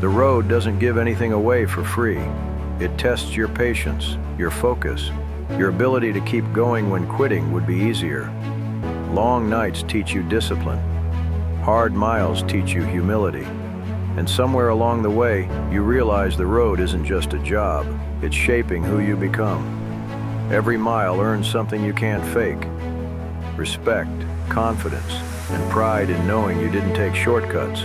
The road doesn't give anything away for free. It tests your patience, your focus, your ability to keep going when quitting would be easier. Long nights teach you discipline. Hard miles teach you humility. And somewhere along the way, you realize the road isn't just a job, it's shaping who you become. Every mile earns something you can't fake. Respect, confidence, and pride in knowing you didn't take shortcuts.